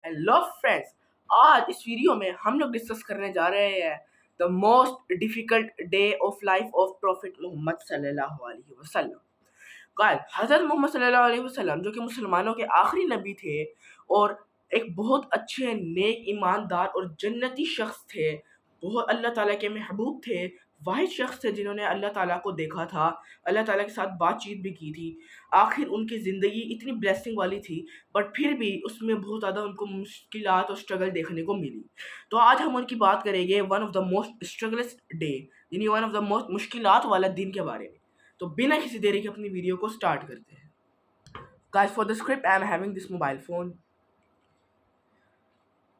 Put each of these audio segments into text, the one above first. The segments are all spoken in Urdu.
ہیلو فرینڈس، آج اس ویڈیو میں ہم لوگ ڈسکس کرنے جا رہے ہیں the most difficult day of life of prophet Muhammad صلی اللہ علیہ وسلم. قائل حضرت محمد صلی اللہ علیہ وسلم جو کہ مسلمانوں کے آخری نبی تھے اور ایک بہت اچھے نیک ایماندار اور جنتی شخص تھے، بہت اللہ تعالیٰ کے محبوب تھے، واحد شخص تھے جنہوں نے اللہ تعالیٰ کو دیکھا تھا، اللہ تعالیٰ کے ساتھ بات چیت بھی کی تھی. آخر ان کی زندگی اتنی بلیسنگ والی تھی بٹ پھر بھی اس میں بہت زیادہ ان کو مشکلات اور اسٹرگل دیکھنے کو ملی. تو آج ہم ان کی بات کریں گے one of the most struggles day, یعنی ون آف دا موسٹ مشکلات والا دن کے بارے میں. تو بنا کسی دیری کے اپنی ویڈیو کو سٹارٹ کرتے ہیں. Guys, for the script I am having this mobile phone.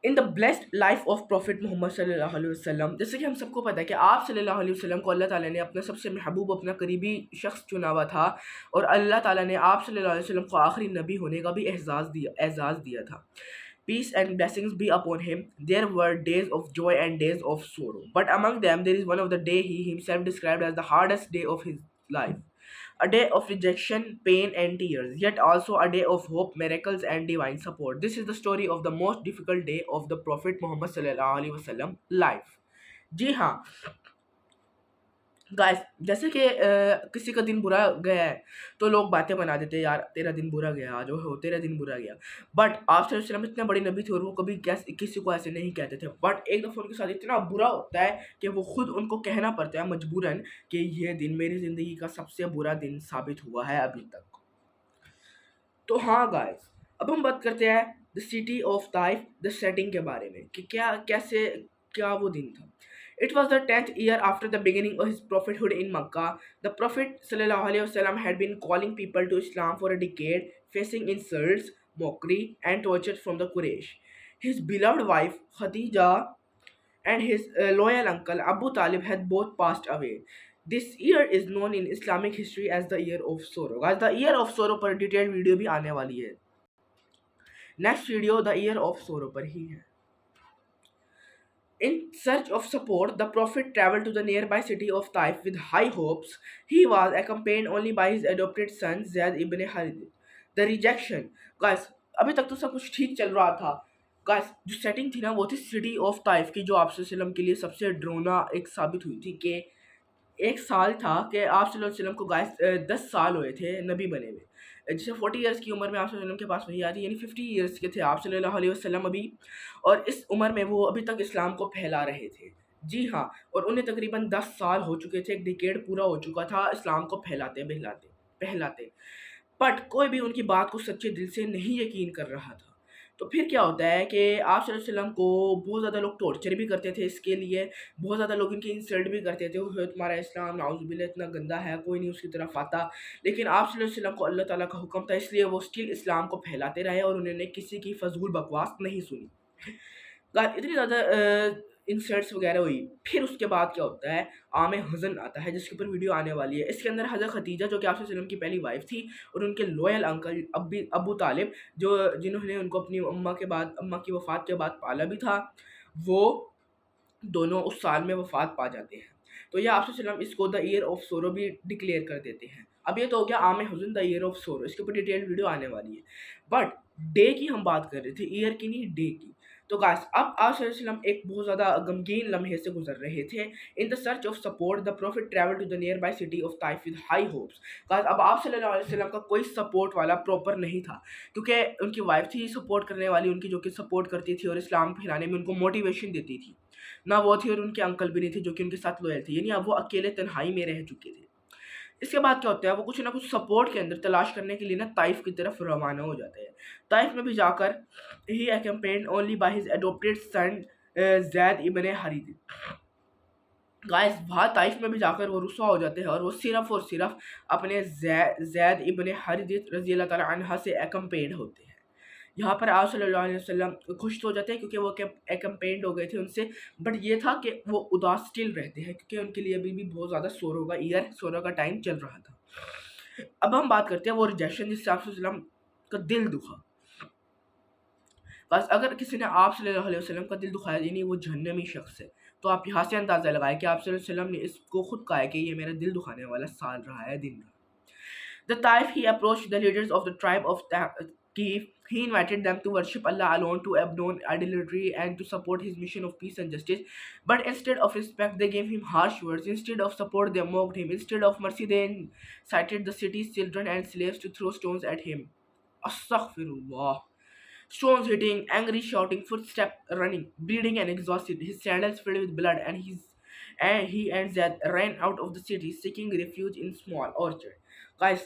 In the blessed life of prophet Muhammad صلی اللہ علیہ وسلم، جیسے کہ ہم سب کو پتہ ہے کہ آپ صلی اللہ علیہ وسلم کو اللہ تعالیٰ نے اپنا سب سے محبوب، اپنا قریبی شخص چنا ہوا تھا، اور اللہ تعالیٰ نے آپ صلی اللہ علیہ وسلم کو آخری نبی ہونے کا بھی اعزاز دیا تھا. Peace and blessings be upon him. There were days of joy and days of sorrow. But among them, there is one of the day he himself described as the hardest day of his life. A day of rejection, pain, and tears, yet also a day of hope, miracles, and divine support. This is the story of the most difficult day of the Prophet Muhammad sallallahu alaihi wasallam life. جی ہاں گائز، جیسے کہ کسی کا دن برا گیا ہے تو لوگ باتیں بنا دیتے ہیں، یار تیرا دن برا گیا، جو ہو تیرا دن برا گیا. بٹ آپ صلی اللہ علیہ وسلم اتنے بڑے نبی تھے اور وہ کبھی کسی کو ایسے نہیں کہتے تھے. بٹ ایک دفعہ ان کے ساتھ اتنا برا ہوتا ہے کہ وہ خود ان کو کہنا پڑتا ہے مجبوراً کہ یہ دن میری زندگی کا سب سے برا دن ثابت ہوا ہے ابھی تک. تو ہاں گائز، اب ہم بات کرتے ہیں the city of Taif, the setting کے بارے میں کہ کیا وہ دن تھا. It was the 10th year after the beginning of his prophethood in Makkah. The Prophet sallallahu alaihi wasallam had been calling people to Islam for a decade, facing insults, mockery, and torture from the Quraysh. His beloved wife Khadija and his loyal uncle Abu Talib had both passed away. This year is known in Islamic history as the year of sorrow. Guys, the year of sorrow پر ڈیٹیل ویڈیو بھی آنے والی ہے. Next video the year of sorrow پر ہی ہے. In search of support, the Prophet traveled to the nearby city of Taif with high hopes. He was accompanied only by his adopted son Zayd ibn Harith. The rejection. Guys, ابھی تک تو سب کچھ ٹھیک چل رہا تھا. Guys, جو سیٹنگ تھی نا وہ تھی سٹی آف طائف کی، جو آپ صلی اللہ علیہ وسلم کے لیے سب سے ڈرونا ایک ثابت ہوئی تھی. کہ ایک سال تھا کہ آپ صلی اللہ علیہ وسلم کو گائز 10 سال ہوئے تھے نبی بنے ہوئے. جیسے 40 ایئرس کی عمر میں آپ صلی اللہ علیہ وسلم کے پاس وہی آتی، یعنی 50 ایئرس کے تھے آپ صلی اللہ علیہ وسلم ابھی، اور اس عمر میں وہ ابھی تک اسلام کو پھیلا رہے تھے. جی ہاں، اور انہیں تقریباً 10 سال ہو چکے تھے، ایک ڈیکیڈ پورا ہو چکا تھا اسلام کو پھیلاتے. بٹ کوئی بھی ان کی بات کو سچے دل سے نہیں یقین کر رہا تھا. تو پھر کیا ہوتا ہے کہ آپ صلی اللہ علیہ وسلم کو بہت زیادہ لوگ ٹارچر بھی کرتے تھے، اس کے لیے بہت زیادہ لوگ ان کی انسلٹ بھی کرتے تھے، وہ تمہارا اسلام نعوذ باللہ اتنا گندا ہے، کوئی نہیں اس کی طرف آتا. لیکن آپ صلی اللہ علیہ وسلم کو اللہ تعالیٰ کا حکم تھا، اس لیے وہ اسٹل اسلام کو پھیلاتے رہے اور انہوں نے کسی کی فضول بکواس نہیں سنی. اتنی زیادہ انسلٹس وغیرہ ہوئی. پھر اس کے بعد کیا ہوتا ہے، عام حزن آتا ہے جس کے اوپر ویڈیو آنے والی ہے. اس کے اندر حضرت خدیجہ جو کہ آپ صلی اللہ علیہ وسلم کی پہلی وائف تھی، اور ان کے لوئل انکل ابو طالب جنہوں نے ان کو اپنی اماں کی وفات کے بعد پالا بھی تھا، وہ دونوں اس سال میں وفات پا جاتے ہیں. تو یہ آپ صلی اللہ علیہ وسلم اس کو دا ایئر آف سورو بھی ڈکلیئر کر دیتے ہیں. اب یہ تو ہو گیا عام حزن دا ایئر آف سورو، اس کے اوپر ڈیٹیل ویڈیو آنے والی ہے. بٹ ڈے کی ہم بات کر رہے تھے، ایئر کی نہیں، ڈے کی. تو گائس، اب آپ صلی اللہ علیہ وسلم ایک بہت زیادہ غمگین لمحے سے گزر رہے تھے. In the search of support, the prophet travel to the nearby city of Taif with high hopes. Guys, اب آپ صلی اللہ علیہ وسلم کا کوئی سپورٹ والا پراپر نہیں تھا، کیونکہ ان کی وائف تھی سپورٹ کرنے والی ان کی، جو کہ سپورٹ کرتی تھی اور اسلام پھیلانے میں ان کو موٹیویشن دیتی تھی. نہ وہ تھی، اور ان کے انکل بھی نہیں تھے جو کہ ان کے ساتھ لوئل تھے، یعنی اب وہ اکیلے تنہائی میں رہ چکے تھے. اس کے بعد کیا ہوتا ہے، وہ کچھ نہ کچھ سپورٹ کے اندر تلاش کرنے کے لیے نا طائف کی طرف روانہ ہو جاتے ہیں. طائف میں بھی جا کر ہی اکمپینڈ اونلی بائی ہز اڈوپٹیڈ سن زید ابن حارث. گائز، وہاں طائف میں بھی جا کر وہ رسوا ہو جاتے ہیں، اور وہ صرف اور صرف اپنے زید ابن حارث رضی اللہ تعالیٰ عنہ سے اکمپینڈ ہوتے ہیں. یہاں پر آپ صلی اللہ علیہ وسلم خوش تو ہو جاتے ہیں کیونکہ وہ اکمپینڈ ہو گئے تھے ان سے. بٹ یہ تھا کہ وہ اداس اسٹل رہتے ہیں کیونکہ ان کے لیے ابھی بھی بہت زیادہ سورو کا ایئر، سورو کا ٹائم چل رہا تھا. اب ہم بات کرتے ہیں وہ ریجیکشن جس سے آپ صلی اللہ علیہ وسلم کا دل دکھا. بس اگر کسی نے آپ صلی اللہ علیہ وسلم کا دل دکھایا، یعنی وہ جہنمی شخص ہے، تو آپ یہاں سے اندازہ لگائیں کہ آپ صلی اللہ علیہ وسلم نے اس کو خود کہا ہے کہ یہ میرا دل دکھانے والا سال رہا ہے، دن رہا. The Taif he approached the leaders of the tribe of Kiev, he invited them to worship Allah alone, to abandon idolatry, and to support his mission of peace and justice. But instead of respect, they gave him harsh words. Instead of support, they mocked him. Instead of mercy, they incited the city's children and slaves to throw stones at him. Astaghfirullah. Stones hitting, angry shouting, footsteps running, bleeding and exhausted, his sandals filled with blood, and he and Zed ran out of the city seeking refuge in small orchard. Guys,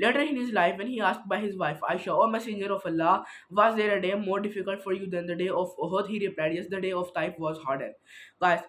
Later in his life, when he asked by his wife Aisha, "O Messenger of Allah, was there a day more difficult for you than the day of Uhud?" He replied, "Yes, the day of Taif was harder." Guys,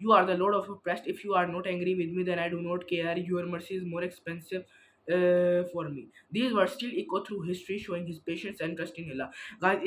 you are the Lord of oppressed. If you are not angry with me, then I do not care. Your mercy is more expensive for me. These words still echo through history, showing his patience and trust in Allah. Guys,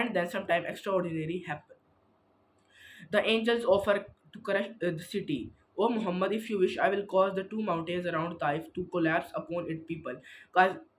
And then sometime extraordinary happened. The angels offer to crush the city. O Muhammad, if you wish, I will cause the two mountains around Taif to collapse upon its people. Guys,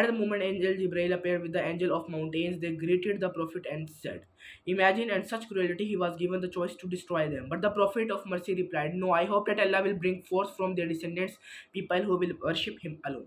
At the moment angel Jibreel appeared with the angel of mountains, they greeted the prophet and said, "Imagine and such cruelty, he was given the choice to destroy them." But the prophet of mercy replied, "No, I hope that Allah will bring forth from their descendants people who will worship him alone."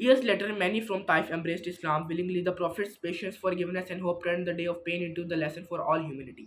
Years later, many from Taif embraced Islam willingly. The Prophet's patience, forgiveness, and hope turned the day of pain into the lesson for all humanity.